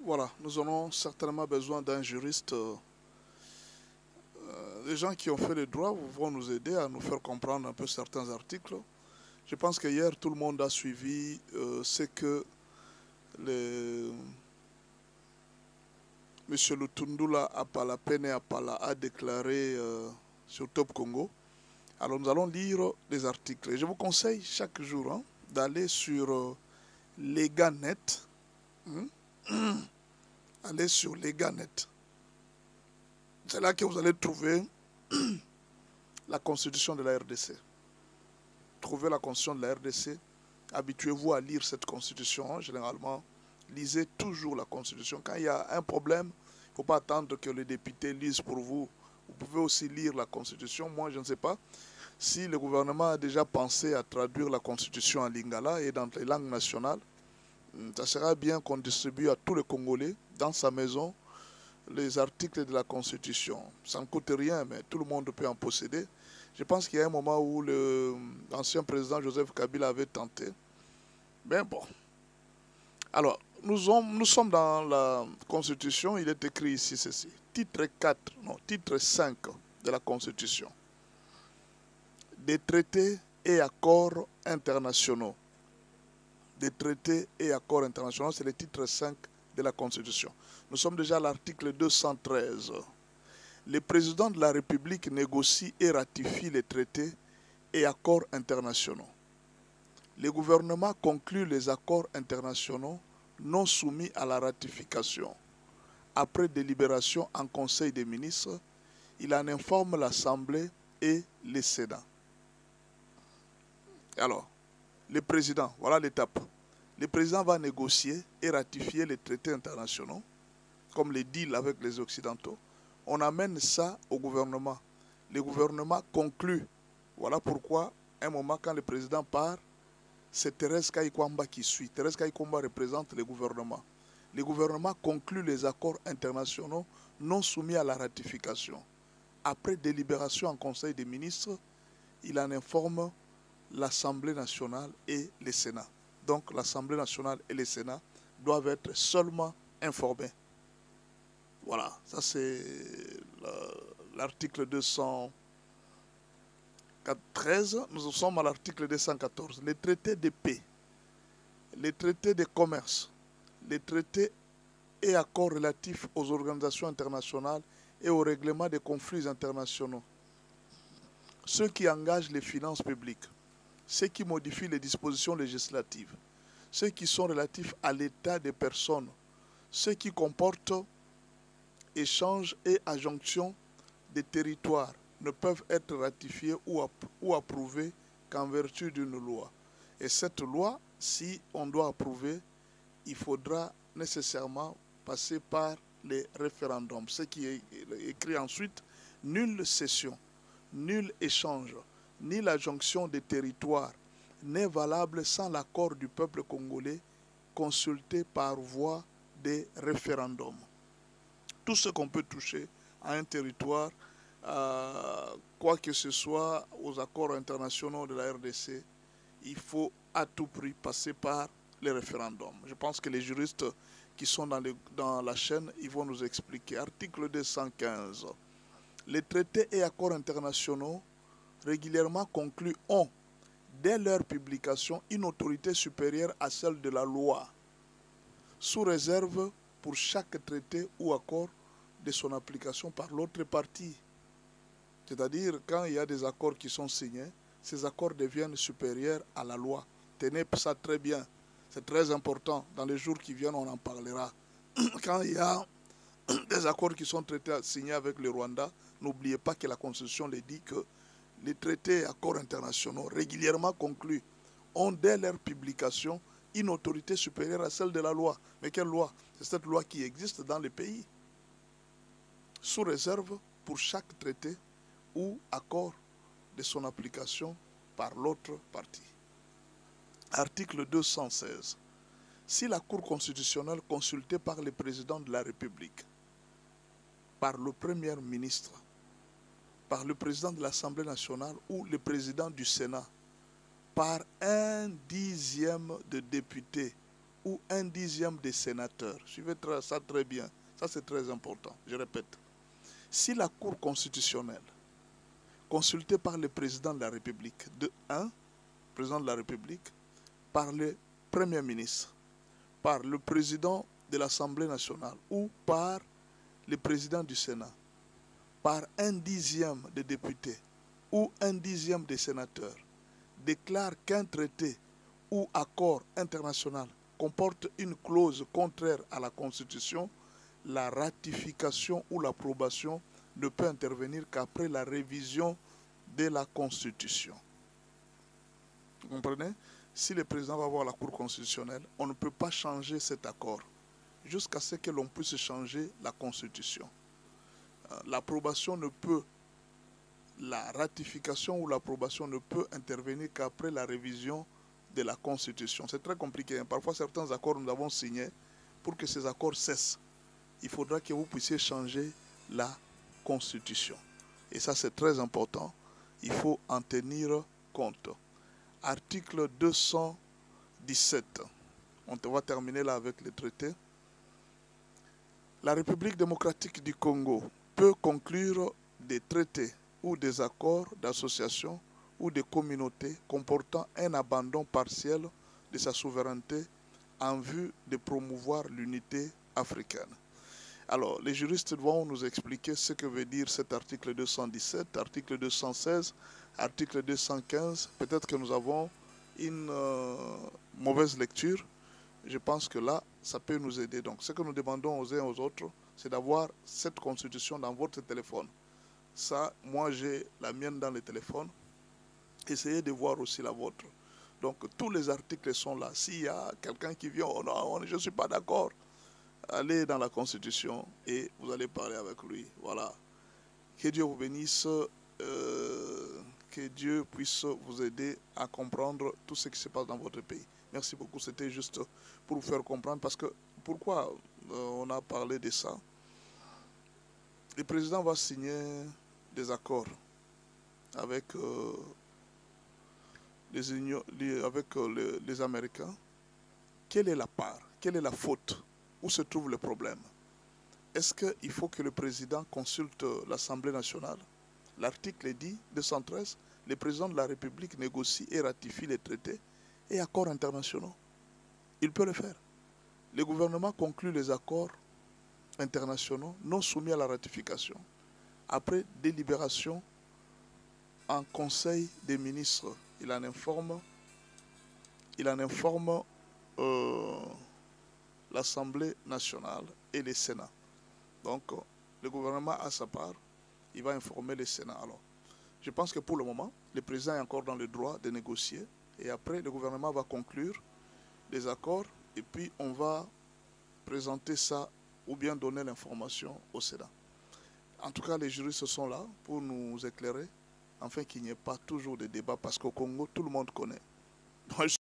Voilà, nous aurons certainement besoin d'un juriste. Les gens qui ont fait le droit vont nous aider à nous faire comprendre un peu certains articles. Je pense que hier, tout le monde a suivi ce que le, M. Lutundula Apalapene Apala a déclaré sur Top Congo. Alors nous allons lire les articles. Et je vous conseille chaque jour d'aller sur Leganet. Allez sur Leganet. C'est là que vous allez trouver la constitution de la RDC. Trouvez la constitution de la RDC. Habituez-vous à lire cette constitution. Généralement, lisez toujours la constitution. Quand il y a un problème, il ne faut pas attendre que les députés lisent pour vous. Vous pouvez aussi lire la constitution. Moi, je ne sais pas si le gouvernement a déjà pensé à traduire la constitution en lingala et dans les langues nationales. Ça sera bien qu'on distribue à tous les Congolais dans sa maison les articles de la Constitution. Ça ne coûte rien, mais tout le monde peut en posséder. Je pense qu'il y a un moment où l'ancien président Joseph Kabila avait tenté. Mais bon. Alors, nous sommes dans la Constitution. Il est écrit ici ceci. Titre 5 de la Constitution. Des traités et accords internationaux. Des traités et accords internationaux, c'est le titre 5 de la Constitution. Nous sommes déjà à l'article 213. Le président de la République négocie et ratifie les traités et accords internationaux. Le gouvernement conclut les accords internationaux non soumis à la ratification. Après délibération en Conseil des ministres, il en informe l'Assemblée et le Sénat. Alors, le président, voilà l'étape. Le président va négocier et ratifier les traités internationaux, comme les deals avec les Occidentaux. On amène ça au gouvernement. Le gouvernement conclut. Voilà pourquoi, un moment, quand le président part, c'est Thérèse Kayikwamba qui suit. Thérèse Kayikwamba représente le gouvernement. Le gouvernement conclut les accords internationaux non soumis à la ratification. Après délibération en Conseil des ministres, il en informe l'Assemblée nationale et le Sénat. Donc l'Assemblée nationale et le Sénat doivent être seulement informés. Voilà, ça c'est l'article 213. Nous sommes à l'article 214. Les traités de paix, les traités de commerce, les traités et accords relatifs aux organisations internationales et au règlement des conflits internationaux. Ceux qui engagent les finances publiques, ceux qui modifient les dispositions législatives, ceux qui sont relatifs à l'état des personnes, ceux qui comportent échanges et adjonctions des territoires ne peuvent être ratifiés ou approuvés qu'en vertu d'une loi. Et cette loi, si on doit approuver, il faudra nécessairement passer par les référendums. Ce qui est écrit ensuite, nulle cession, nul échange, ni l'adjonction des territoires n'est valable sans l'accord du peuple congolais consulté par voie des référendums. Tout ce qu'on peut toucher à un territoire, quoi que ce soit aux accords internationaux de la RDC, il faut à tout prix passer par les référendums. Je pense que les juristes qui sont dans la chaîne, ils vont nous expliquer. Article 215. Les traités et accords internationaux régulièrement conclus ont, dès leur publication, une autorité supérieure à celle de la loi, sous réserve pour chaque traité ou accord de son application par l'autre partie. C'est-à-dire, quand il y a des accords qui sont signés, ces accords deviennent supérieurs à la loi. Tenez ça très bien. C'est très important. Dans les jours qui viennent, on en parlera. Quand il y a des accords qui sont signés avec le Rwanda, n'oubliez pas que la Constitution le dit que les traités et accords internationaux régulièrement conclus ont dès leur publication une autorité supérieure à celle de la loi. Mais quelle loi? C'est cette loi qui existe dans le pays. Sous réserve pour chaque traité ou accord de son application par l'autre partie. Article 216. Si la Cour constitutionnelle consultée par le président de la République, par le Premier ministre, par le président de l'Assemblée nationale ou le président du Sénat, par un dixième de députés ou 1/10 des sénateurs. Suivez ça très bien. Ça, c'est très important. Je répète. Si la Cour constitutionnelle, consultée par le président de la République, président de la République, par le Premier ministre, par le président de l'Assemblée nationale ou par le président du Sénat, par 1/10 des députés ou 1/10 des sénateurs, déclare qu'un traité ou accord international comporte une clause contraire à la Constitution, la ratification ou l'approbation ne peut intervenir qu'après la révision de la Constitution. Vous comprenez? Si le président va voir la Cour constitutionnelle, on ne peut pas changer cet accord jusqu'à ce que l'on puisse changer la Constitution. L'approbation ne peut, la ratification ou l'approbation ne peut intervenir qu'après la révision de la Constitution. C'est très compliqué. Parfois, certains accords nous avons signés. Pour que ces accords cessent, il faudra que vous puissiez changer la Constitution. Et ça, c'est très important. Il faut en tenir compte. Article 217. On va terminer là avec le traité. La République démocratique du Congo peut conclure des traités ou des accords d'association ou de communauté comportant un abandon partiel de sa souveraineté en vue de promouvoir l'unité africaine. Alors, les juristes vont nous expliquer ce que veut dire cet article 217, article 216, article 215. Peut-être que nous avons une mauvaise lecture. Je pense que là, ça peut nous aider. Donc, ce que nous demandons aux uns et aux autres, c'est d'avoir cette constitution dans votre téléphone. Ça, moi, j'ai la mienne dans le téléphone. Essayez de voir aussi la vôtre. Donc, tous les articles sont là. S'il y a quelqu'un qui vient, oh non, je ne suis pas d'accord, allez dans la Constitution et vous allez parler avec lui. Voilà. Que Dieu vous bénisse. Que Dieu puisse vous aider à comprendre tout ce qui se passe dans votre pays. Merci beaucoup. C'était juste pour vous faire comprendre. Parce que, pourquoi on a parlé de ça? Le président va signer des accords avec, les Américains. Quelle est la part? Quelle est la faute? Où se trouve le problème? Est-ce qu'il faut que le président consulte l'Assemblée nationale? L'article dit, 213, le président de la République négocie et ratifie les traités et accords internationaux. Il peut le faire. Le gouvernement conclut les accords internationaux non soumis à la ratification après délibération en Conseil des ministres. Il en informe l'Assemblée nationale et le Sénat. Donc, le gouvernement a sa part, il va informer le Sénat. Alors, je pense que pour le moment, le président est encore dans le droit de négocier. Et après, le gouvernement va conclure les accords et puis on va présenter ça ou bien donner l'information au Sénat. En tout cas, les juristes sont là pour nous éclairer, afin qu'il n'y ait pas toujours de débat, parce qu'au Congo, tout le monde connaît.